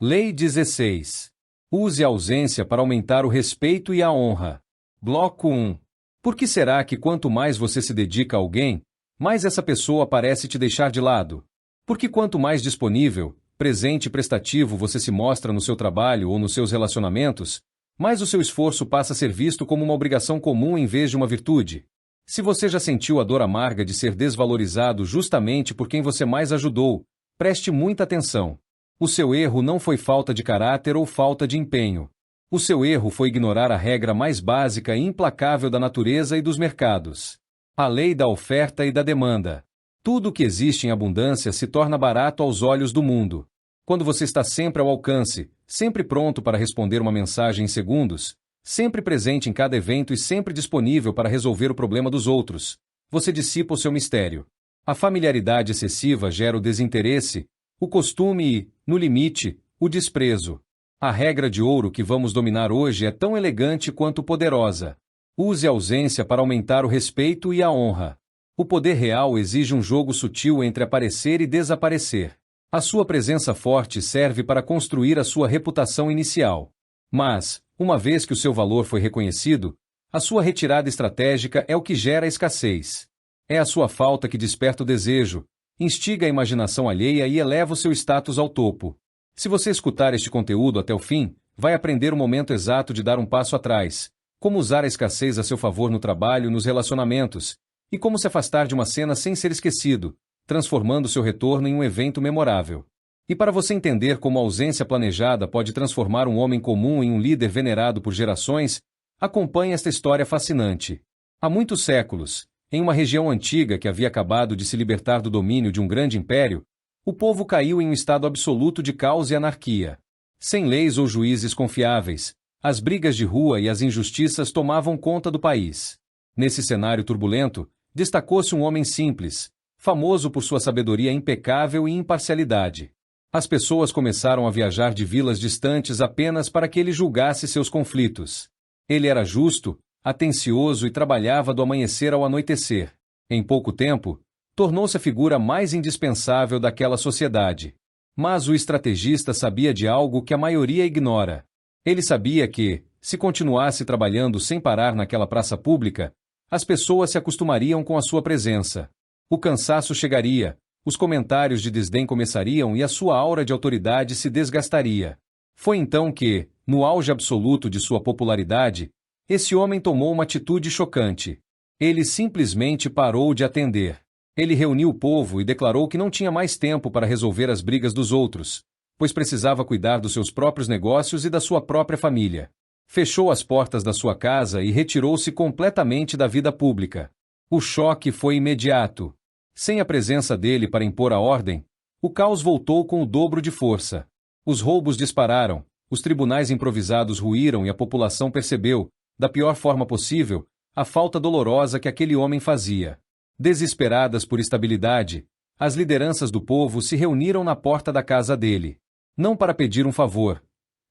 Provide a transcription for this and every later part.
Lei 16. Use a ausência para aumentar o respeito e a honra. Bloco 1. Por que será que quanto mais você se dedica a alguém, mais essa pessoa parece te deixar de lado? Porque quanto mais disponível, presente e prestativo você se mostra no seu trabalho ou nos seus relacionamentos, mais o seu esforço passa a ser visto como uma obrigação comum em vez de uma virtude. Se você já sentiu a dor amarga de ser desvalorizado justamente por quem você mais ajudou, preste muita atenção. O seu erro não foi falta de caráter ou falta de empenho. O seu erro foi ignorar a regra mais básica e implacável da natureza e dos mercados. A lei da oferta e da demanda. Tudo o que existe em abundância se torna barato aos olhos do mundo. Quando você está sempre ao alcance, sempre pronto para responder uma mensagem em segundos, sempre presente em cada evento e sempre disponível para resolver o problema dos outros, você dissipa o seu mistério. A familiaridade excessiva gera o desinteresse, o costume e, no limite, o desprezo. A regra de ouro que vamos dominar hoje é tão elegante quanto poderosa. Use a ausência para aumentar o respeito e a honra. O poder real exige um jogo sutil entre aparecer e desaparecer. A sua presença forte serve para construir a sua reputação inicial. Mas, uma vez que o seu valor foi reconhecido, a sua retirada estratégica é o que gera a escassez. É a sua falta que desperta o desejo, instiga a imaginação alheia e eleva o seu status ao topo. Se você escutar este conteúdo até o fim, vai aprender o momento exato de dar um passo atrás, como usar a escassez a seu favor no trabalho e nos relacionamentos, e como se afastar de uma cena sem ser esquecido, transformando seu retorno em um evento memorável. E para você entender como a ausência planejada pode transformar um homem comum em um líder venerado por gerações, acompanhe esta história fascinante. Há muitos séculos, em uma região antiga que havia acabado de se libertar do domínio de um grande império, o povo caiu em um estado absoluto de caos e anarquia. Sem leis ou juízes confiáveis, as brigas de rua e as injustiças tomavam conta do país. Nesse cenário turbulento, destacou-se um homem simples, famoso por sua sabedoria impecável e imparcialidade. As pessoas começaram a viajar de vilas distantes apenas para que ele julgasse seus conflitos. Ele era justo, atencioso e trabalhava do amanhecer ao anoitecer. Em pouco tempo, tornou-se a figura mais indispensável daquela sociedade. Mas o estrategista sabia de algo que a maioria ignora. Ele sabia que, se continuasse trabalhando sem parar naquela praça pública, as pessoas se acostumariam com a sua presença. O cansaço chegaria, os comentários de desdém começariam e a sua aura de autoridade se desgastaria. Foi então que, no auge absoluto de sua popularidade, esse homem tomou uma atitude chocante. Ele simplesmente parou de atender. Ele reuniu o povo e declarou que não tinha mais tempo para resolver as brigas dos outros, pois precisava cuidar dos seus próprios negócios e da sua própria família. Fechou as portas da sua casa e retirou-se completamente da vida pública. O choque foi imediato. Sem a presença dele para impor a ordem, o caos voltou com o dobro de força. Os roubos dispararam, os tribunais improvisados ruíram e a população percebeu, da pior forma possível, a falta dolorosa que aquele homem fazia. Desesperadas por estabilidade, as lideranças do povo se reuniram na porta da casa dele. Não para pedir um favor,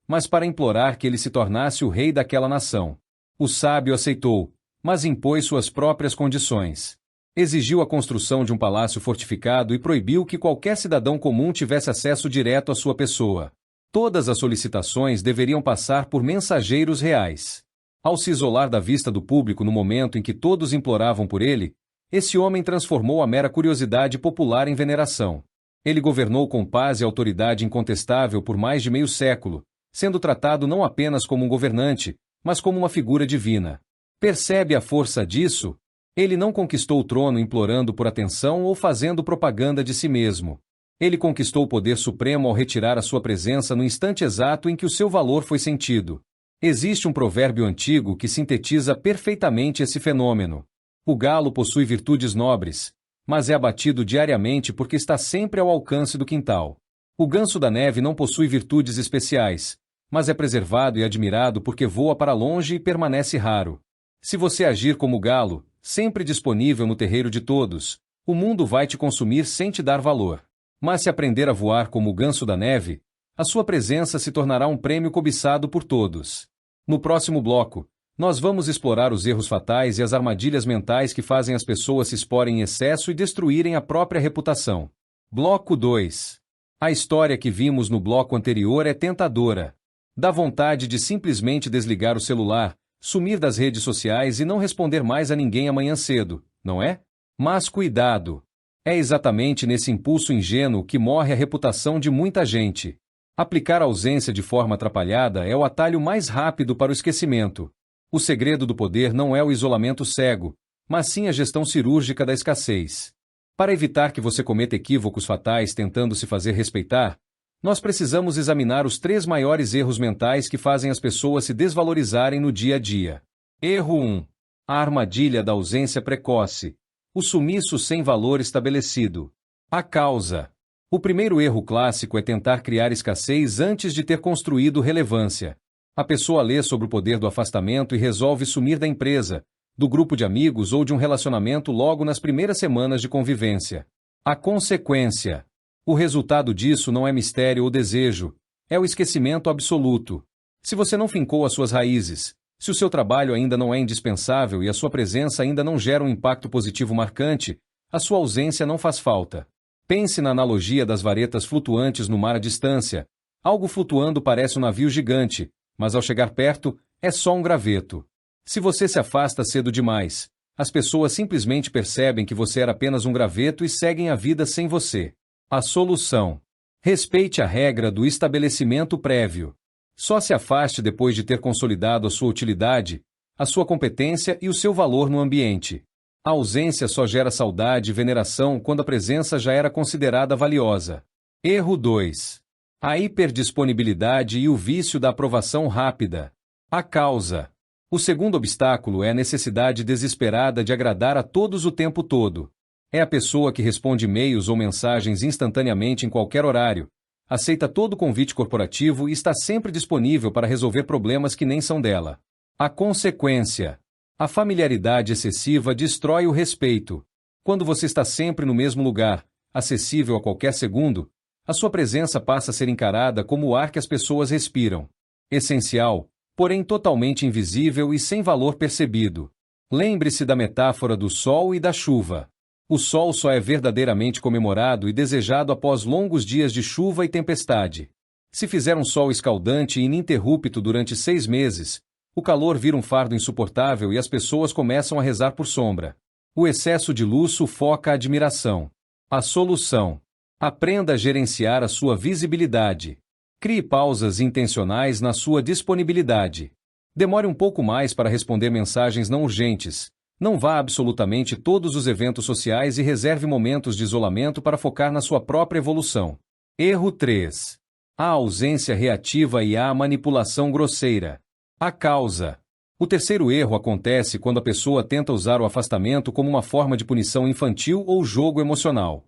mas para implorar que ele se tornasse o rei daquela nação. O sábio aceitou, mas impôs suas próprias condições. Exigiu a construção de um palácio fortificado e proibiu que qualquer cidadão comum tivesse acesso direto à sua pessoa. Todas as solicitações deveriam passar por mensageiros reais. Ao se isolar da vista do público no momento em que todos imploravam por ele, esse homem transformou a mera curiosidade popular em veneração. Ele governou com paz e autoridade incontestável por mais de meio século, sendo tratado não apenas como um governante, mas como uma figura divina. Percebe a força disso? Ele não conquistou o trono implorando por atenção ou fazendo propaganda de si mesmo. Ele conquistou o poder supremo ao retirar a sua presença no instante exato em que o seu valor foi sentido. Existe um provérbio antigo que sintetiza perfeitamente esse fenômeno. O galo possui virtudes nobres, mas é abatido diariamente porque está sempre ao alcance do quintal. O ganso da neve não possui virtudes especiais, mas é preservado e admirado porque voa para longe e permanece raro. Se você agir como o galo, sempre disponível no terreiro de todos, o mundo vai te consumir sem te dar valor. Mas se aprender a voar como o ganso da neve, a sua presença se tornará um prêmio cobiçado por todos. No próximo bloco, nós vamos explorar os erros fatais e as armadilhas mentais que fazem as pessoas se exporem em excesso e destruírem a própria reputação. Bloco 2. A história que vimos no bloco anterior é tentadora. Dá vontade de simplesmente desligar o celular, sumir das redes sociais e não responder mais a ninguém amanhã cedo, não é? Mas cuidado! É exatamente nesse impulso ingênuo que morre a reputação de muita gente. Aplicar a ausência de forma atrapalhada é o atalho mais rápido para o esquecimento. O segredo do poder não é o isolamento cego, mas sim a gestão cirúrgica da escassez. Para evitar que você cometa equívocos fatais tentando se fazer respeitar, nós precisamos examinar os 3 maiores erros mentais que fazem as pessoas se desvalorizarem no dia a dia. Erro 1. A armadilha da ausência precoce. O sumiço sem valor estabelecido. A causa. O primeiro erro clássico é tentar criar escassez antes de ter construído relevância. A pessoa lê sobre o poder do afastamento e resolve sumir da empresa, do grupo de amigos ou de um relacionamento logo nas primeiras semanas de convivência. A consequência. O resultado disso não é mistério ou desejo, é o esquecimento absoluto. Se você não fincou as suas raízes, se o seu trabalho ainda não é indispensável e a sua presença ainda não gera um impacto positivo marcante, a sua ausência não faz falta. Pense na analogia das varetas flutuantes no mar à distância. Algo flutuando parece um navio gigante, mas ao chegar perto, é só um graveto. Se você se afasta cedo demais, as pessoas simplesmente percebem que você era apenas um graveto e seguem a vida sem você. A solução. Respeite a regra do estabelecimento prévio. Só se afaste depois de ter consolidado a sua utilidade, a sua competência e o seu valor no ambiente. A ausência só gera saudade e veneração quando a presença já era considerada valiosa. Erro 2. A hiperdisponibilidade e o vício da aprovação rápida. A causa. O segundo obstáculo é a necessidade desesperada de agradar a todos o tempo todo. É a pessoa que responde e-mails ou mensagens instantaneamente em qualquer horário, aceita todo convite corporativo e está sempre disponível para resolver problemas que nem são dela. A consequência. A familiaridade excessiva destrói o respeito. Quando você está sempre no mesmo lugar, acessível a qualquer segundo, a sua presença passa a ser encarada como o ar que as pessoas respiram. Essencial, porém totalmente invisível e sem valor percebido. Lembre-se da metáfora do sol e da chuva. O sol só é verdadeiramente comemorado e desejado após longos dias de chuva e tempestade. Se fizer um sol escaldante e ininterrupto durante 6 meses, o calor vira um fardo insuportável e as pessoas começam a rezar por sombra. O excesso de luz sufoca a admiração. A solução. Aprenda a gerenciar a sua visibilidade. Crie pausas intencionais na sua disponibilidade. Demore um pouco mais para responder mensagens não urgentes. Não vá a absolutamente todos os eventos sociais e reserve momentos de isolamento para focar na sua própria evolução. Erro 3. A ausência reativa e a manipulação grosseira. A causa. O terceiro erro acontece quando a pessoa tenta usar o afastamento como uma forma de punição infantil ou jogo emocional.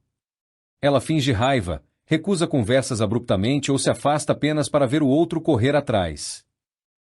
Ela finge raiva, recusa conversas abruptamente ou se afasta apenas para ver o outro correr atrás.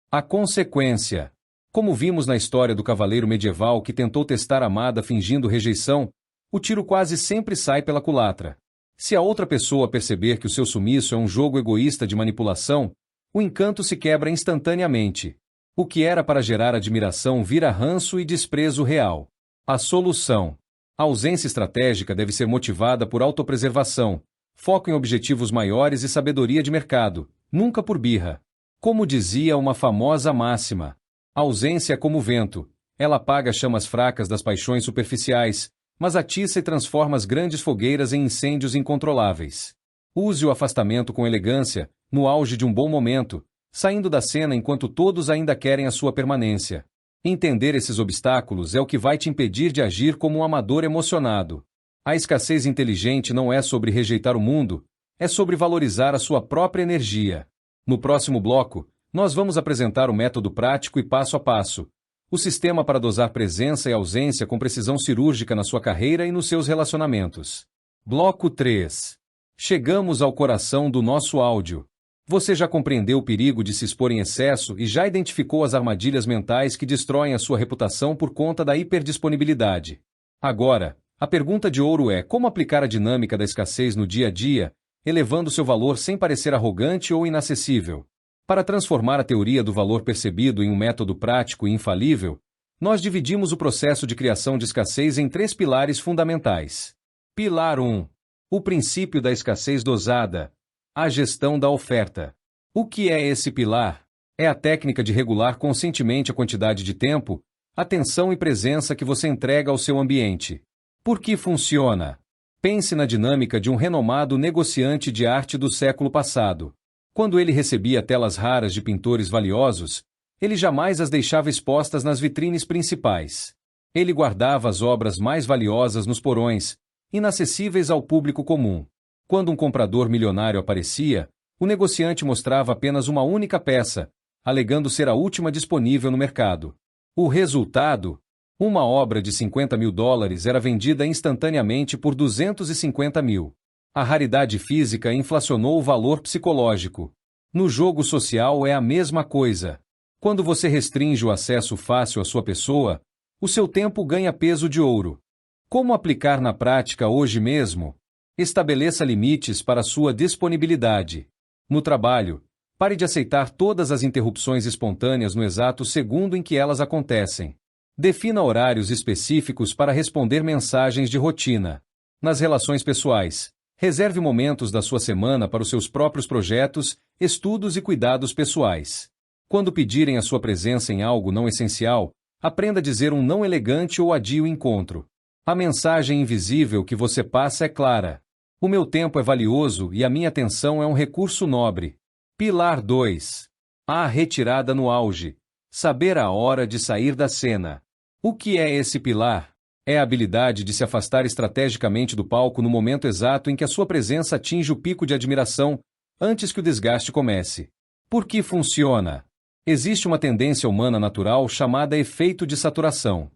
A consequência. Como vimos na história do cavaleiro medieval que tentou testar a amada fingindo rejeição, o tiro quase sempre sai pela culatra. Se a outra pessoa perceber que o seu sumiço é um jogo egoísta de manipulação, o encanto se quebra instantaneamente. O que era para gerar admiração vira ranço e desprezo real. A solução. A ausência estratégica deve ser motivada por autopreservação, foco em objetivos maiores e sabedoria de mercado, nunca por birra. Como dizia uma famosa máxima, a ausência é como o vento, ela apaga as chamas fracas das paixões superficiais, mas atiça e transforma as grandes fogueiras em incêndios incontroláveis. Use o afastamento com elegância, no auge de um bom momento, saindo da cena enquanto todos ainda querem a sua permanência. Entender esses obstáculos é o que vai te impedir de agir como um amador emocionado. A escassez inteligente não é sobre rejeitar o mundo, é sobre valorizar a sua própria energia. No próximo bloco, nós vamos apresentar o método prático e passo a passo, o sistema para dosar presença e ausência com precisão cirúrgica na sua carreira e nos seus relacionamentos. Bloco 3. Chegamos ao coração do nosso áudio. Você já compreendeu o perigo de se expor em excesso e já identificou as armadilhas mentais que destroem a sua reputação por conta da hiperdisponibilidade. Agora, a pergunta de ouro é como aplicar a dinâmica da escassez no dia a dia, elevando seu valor sem parecer arrogante ou inacessível. Para transformar a teoria do valor percebido em um método prático e infalível, nós dividimos o processo de criação de escassez em 3 pilares fundamentais. Pilar 1. O princípio da escassez dosada. A gestão da oferta. O que é esse pilar? É a técnica de regular conscientemente a quantidade de tempo, atenção e presença que você entrega ao seu ambiente. Por que funciona? Pense na dinâmica de um renomado negociante de arte do século passado. Quando ele recebia telas raras de pintores valiosos, ele jamais as deixava expostas nas vitrines principais. Ele guardava as obras mais valiosas nos porões, inacessíveis ao público comum. Quando um comprador milionário aparecia, o negociante mostrava apenas uma única peça, alegando ser a última disponível no mercado. O resultado? Uma obra de $50 mil era vendida instantaneamente por 250 mil. A raridade física inflacionou o valor psicológico. No jogo social é a mesma coisa. Quando você restringe o acesso fácil à sua pessoa, o seu tempo ganha peso de ouro. Como aplicar na prática hoje mesmo? Estabeleça limites para sua disponibilidade. No trabalho, pare de aceitar todas as interrupções espontâneas no exato segundo em que elas acontecem. Defina horários específicos para responder mensagens de rotina. Nas relações pessoais, reserve momentos da sua semana para os seus próprios projetos, estudos e cuidados pessoais. Quando pedirem a sua presença em algo não essencial, aprenda a dizer um não elegante ou adie o encontro. A mensagem invisível que você passa é clara. O meu tempo é valioso e a minha atenção é um recurso nobre. Pilar 2. A retirada no auge. Saber a hora de sair da cena. O que é esse pilar? É a habilidade de se afastar estrategicamente do palco no momento exato em que a sua presença atinge o pico de admiração, antes que o desgaste comece. Por que funciona? Existe uma tendência humana natural chamada efeito de saturação.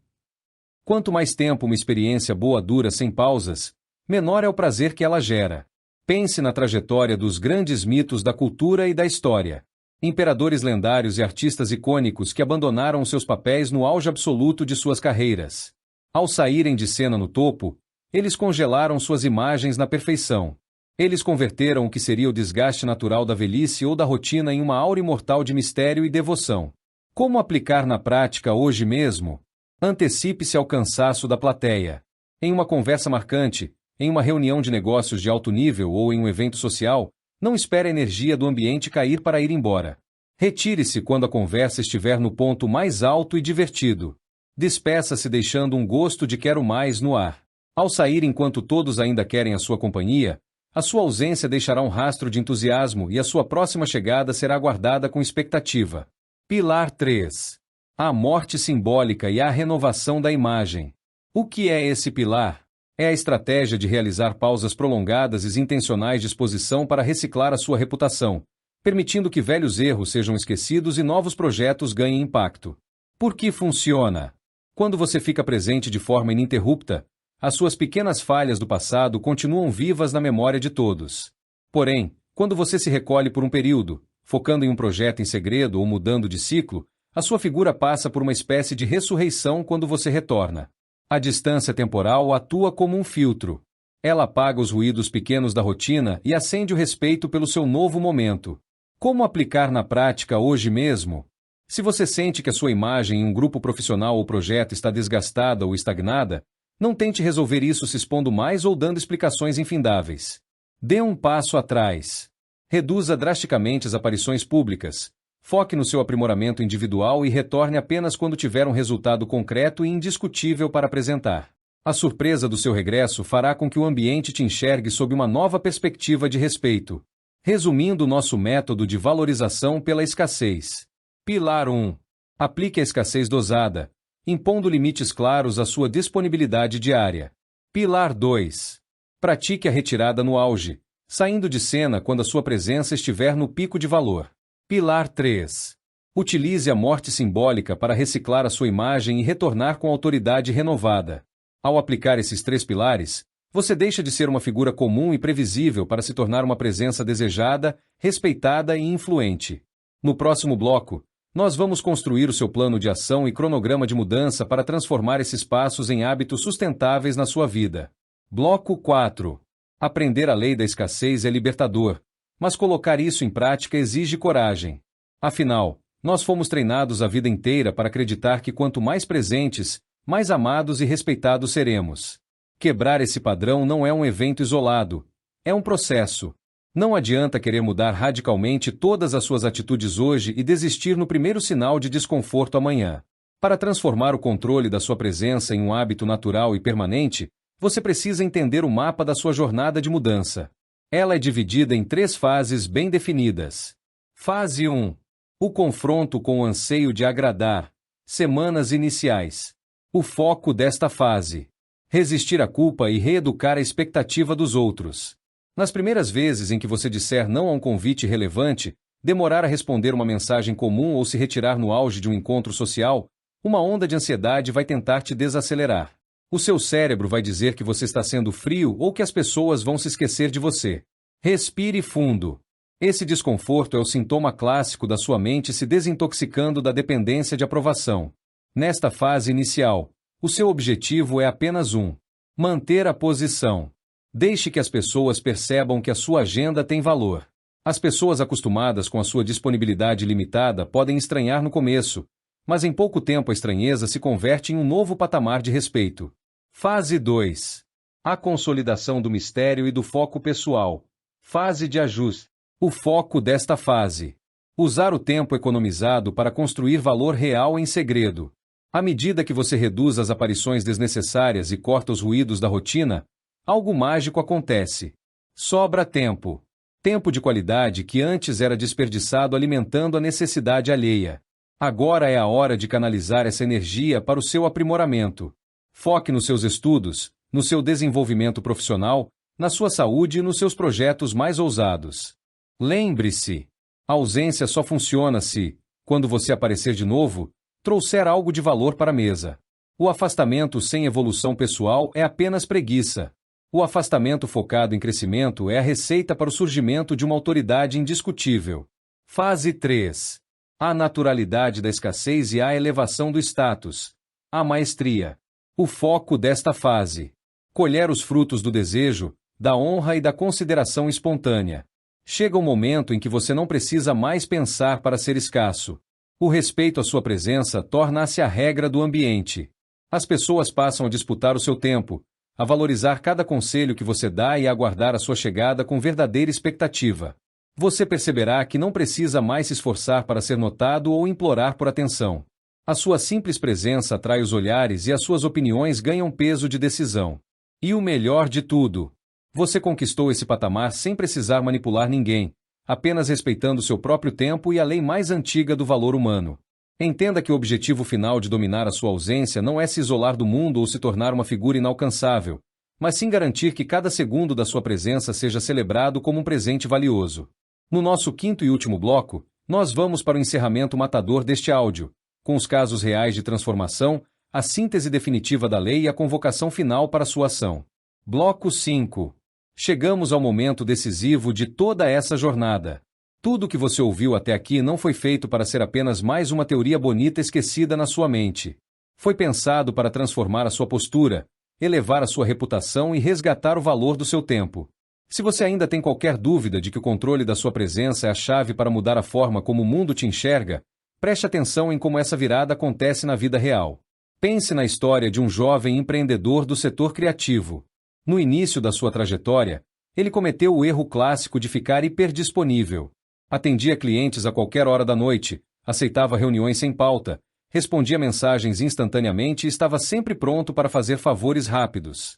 Quanto mais tempo uma experiência boa dura sem pausas, menor é o prazer que ela gera. Pense na trajetória dos grandes mitos da cultura e da história. Imperadores lendários e artistas icônicos que abandonaram seus papéis no auge absoluto de suas carreiras. Ao saírem de cena no topo, eles congelaram suas imagens na perfeição. Eles converteram o que seria o desgaste natural da velhice ou da rotina em uma aura imortal de mistério e devoção. Como aplicar na prática hoje mesmo? Antecipe-se ao cansaço da plateia. Em uma conversa marcante, em uma reunião de negócios de alto nível ou em um evento social, não espere a energia do ambiente cair para ir embora. Retire-se quando a conversa estiver no ponto mais alto e divertido. Despeça-se deixando um gosto de quero mais no ar. Ao sair enquanto todos ainda querem a sua companhia, a sua ausência deixará um rastro de entusiasmo e a sua próxima chegada será aguardada com expectativa. Pilar 3. A morte simbólica e a renovação da imagem. O que é esse pilar? É a estratégia de realizar pausas prolongadas e intencionais de exposição para reciclar a sua reputação, permitindo que velhos erros sejam esquecidos e novos projetos ganhem impacto. Por que funciona? Quando você fica presente de forma ininterrupta, as suas pequenas falhas do passado continuam vivas na memória de todos. Porém, quando você se recolhe por um período, focando em um projeto em segredo ou mudando de ciclo, a sua figura passa por uma espécie de ressurreição quando você retorna. A distância temporal atua como um filtro. Ela apaga os ruídos pequenos da rotina e acende o respeito pelo seu novo momento. Como aplicar na prática hoje mesmo? Se você sente que a sua imagem em um grupo profissional ou projeto está desgastada ou estagnada, não tente resolver isso se expondo mais ou dando explicações infindáveis. Dê um passo atrás. Reduza drasticamente as aparições públicas. Foque no seu aprimoramento individual e retorne apenas quando tiver um resultado concreto e indiscutível para apresentar. A surpresa do seu regresso fará com que o ambiente te enxergue sob uma nova perspectiva de respeito. Resumindo nosso método de valorização pela escassez. Pilar 1. Aplique a escassez dosada, impondo limites claros à sua disponibilidade diária. Pilar 2. Pratique a retirada no auge, saindo de cena quando a sua presença estiver no pico de valor. Pilar 3. Utilize a morte simbólica para reciclar a sua imagem e retornar com autoridade renovada. Ao aplicar esses 3 pilares, você deixa de ser uma figura comum e previsível para se tornar uma presença desejada, respeitada e influente. No próximo bloco, nós vamos construir o seu plano de ação e cronograma de mudança para transformar esses passos em hábitos sustentáveis na sua vida. Bloco 4. Aprender a lei da escassez é libertador, mas colocar isso em prática exige coragem. Afinal, nós fomos treinados a vida inteira para acreditar que quanto mais presentes, mais amados e respeitados seremos. Quebrar esse padrão não é um evento isolado, é um processo. Não adianta querer mudar radicalmente todas as suas atitudes hoje e desistir no primeiro sinal de desconforto amanhã. Para transformar o controle da sua presença em um hábito natural e permanente, você precisa entender o mapa da sua jornada de mudança. Ela é dividida em 3 fases bem definidas. Fase 1. O confronto com o anseio de agradar. Semanas iniciais. O foco desta fase: resistir à culpa e reeducar a expectativa dos outros. Nas primeiras vezes em que você disser não a um convite relevante, demorar a responder uma mensagem comum ou se retirar no auge de um encontro social, uma onda de ansiedade vai tentar te desacelerar. O seu cérebro vai dizer que você está sendo frio ou que as pessoas vão se esquecer de você. Respire fundo. Esse desconforto é o sintoma clássico da sua mente se desintoxicando da dependência de aprovação. Nesta fase inicial, o seu objetivo é apenas um: manter a posição. Deixe que as pessoas percebam que a sua agenda tem valor. As pessoas acostumadas com a sua disponibilidade limitada podem estranhar no começo, mas em pouco tempo a estranheza se converte em um novo patamar de respeito. Fase 2. A consolidação do mistério e do foco pessoal. Fase de ajuste. O foco desta fase: usar o tempo economizado para construir valor real em segredo. À medida que você reduz as aparições desnecessárias e corta os ruídos da rotina, algo mágico acontece. Sobra tempo. Tempo de qualidade que antes era desperdiçado alimentando a necessidade alheia. Agora é a hora de canalizar essa energia para o seu aprimoramento. Foque nos seus estudos, no seu desenvolvimento profissional, na sua saúde e nos seus projetos mais ousados. Lembre-se, a ausência só funciona se, quando você aparecer de novo, trouxer algo de valor para a mesa. O afastamento sem evolução pessoal é apenas preguiça. O afastamento focado em crescimento é a receita para o surgimento de uma autoridade indiscutível. Fase 3. A naturalidade da escassez e a elevação do status. A maestria. O foco desta fase: colher os frutos do desejo, da honra e da consideração espontânea. Chega o momento em que você não precisa mais pensar para ser escasso. O respeito à sua presença torna-se a regra do ambiente. As pessoas passam a disputar o seu tempo, a valorizar cada conselho que você dá e a aguardar a sua chegada com verdadeira expectativa. Você perceberá que não precisa mais se esforçar para ser notado ou implorar por atenção. A sua simples presença atrai os olhares e as suas opiniões ganham peso de decisão. E o melhor de tudo: você conquistou esse patamar sem precisar manipular ninguém, apenas respeitando seu próprio tempo e a lei mais antiga do valor humano. Entenda que o objetivo final de dominar a sua ausência não é se isolar do mundo ou se tornar uma figura inalcançável, mas sim garantir que cada segundo da sua presença seja celebrado como um presente valioso. No nosso 5º e último bloco, nós vamos para o encerramento matador deste áudio, com os casos reais de transformação, a síntese definitiva da lei e a convocação final para sua ação. Bloco 5. Chegamos ao momento decisivo de toda essa jornada. Tudo o que você ouviu até aqui não foi feito para ser apenas mais uma teoria bonita esquecida na sua mente. Foi pensado para transformar a sua postura, elevar a sua reputação e resgatar o valor do seu tempo. Se você ainda tem qualquer dúvida de que o controle da sua presença é a chave para mudar a forma como o mundo te enxerga, preste atenção em como essa virada acontece na vida real. Pense na história de um jovem empreendedor do setor criativo. No início da sua trajetória, ele cometeu o erro clássico de ficar hiperdisponível. Atendia clientes a qualquer hora da noite, aceitava reuniões sem pauta, respondia mensagens instantaneamente e estava sempre pronto para fazer favores rápidos.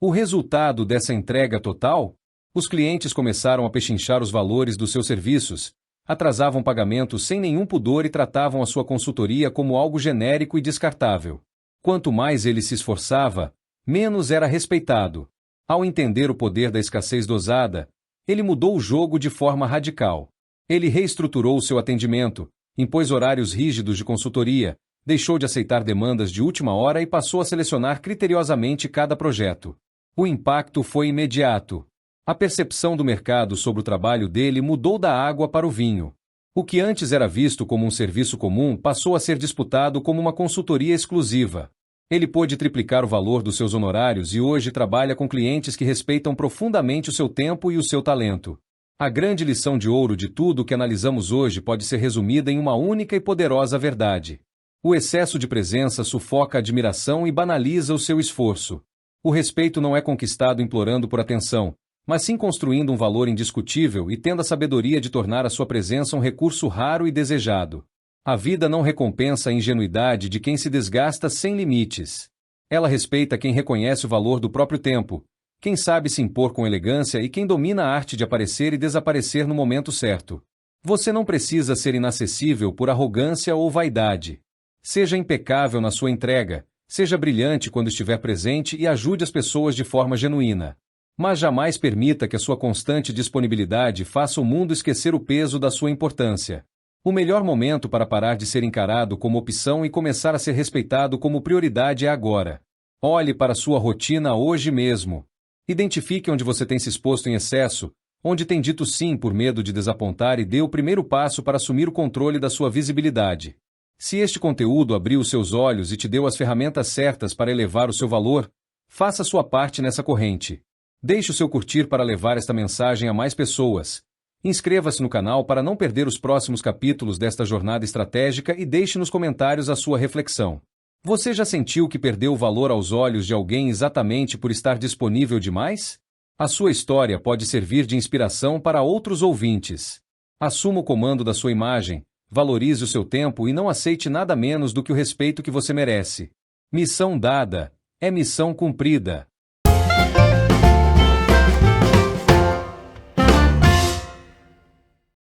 O resultado dessa entrega total? Os clientes começaram a pechinchar os valores dos seus serviços, atrasavam pagamentos sem nenhum pudor e tratavam a sua consultoria como algo genérico e descartável. Quanto mais ele se esforçava, menos era respeitado. Ao entender o poder da escassez dosada, ele mudou o jogo de forma radical. Ele reestruturou o seu atendimento, impôs horários rígidos de consultoria, deixou de aceitar demandas de última hora e passou a selecionar criteriosamente cada projeto. O impacto foi imediato. A percepção do mercado sobre o trabalho dele mudou da água para o vinho. O que antes era visto como um serviço comum passou a ser disputado como uma consultoria exclusiva. Ele pôde triplicar o valor dos seus honorários e hoje trabalha com clientes que respeitam profundamente o seu tempo e o seu talento. A grande lição de ouro de tudo o que analisamos hoje pode ser resumida em uma única e poderosa verdade. O excesso de presença sufoca a admiração e banaliza o seu esforço. O respeito não é conquistado implorando por atenção, mas sim construindo um valor indiscutível e tendo a sabedoria de tornar a sua presença um recurso raro e desejado. A vida não recompensa a ingenuidade de quem se desgasta sem limites. Ela respeita quem reconhece o valor do próprio tempo, quem sabe se impor com elegância e quem domina a arte de aparecer e desaparecer no momento certo. Você não precisa ser inacessível por arrogância ou vaidade. Seja impecável na sua entrega, seja brilhante quando estiver presente e ajude as pessoas de forma genuína. Mas jamais permita que a sua constante disponibilidade faça o mundo esquecer o peso da sua importância. O melhor momento para parar de ser encarado como opção e começar a ser respeitado como prioridade é agora. Olhe para sua rotina hoje mesmo. Identifique onde você tem se exposto em excesso, onde tem dito sim por medo de desapontar e dê o primeiro passo para assumir o controle da sua visibilidade. Se este conteúdo abriu os seus olhos e te deu as ferramentas certas para elevar o seu valor, faça sua parte nessa corrente. Deixe o seu curtir para levar esta mensagem a mais pessoas. Inscreva-se no canal para não perder os próximos capítulos desta jornada estratégica e deixe nos comentários a sua reflexão. Você já sentiu que perdeu o valor aos olhos de alguém exatamente por estar disponível demais? A sua história pode servir de inspiração para outros ouvintes. Assuma o comando da sua imagem, valorize o seu tempo e não aceite nada menos do que o respeito que você merece. Missão dada é missão cumprida.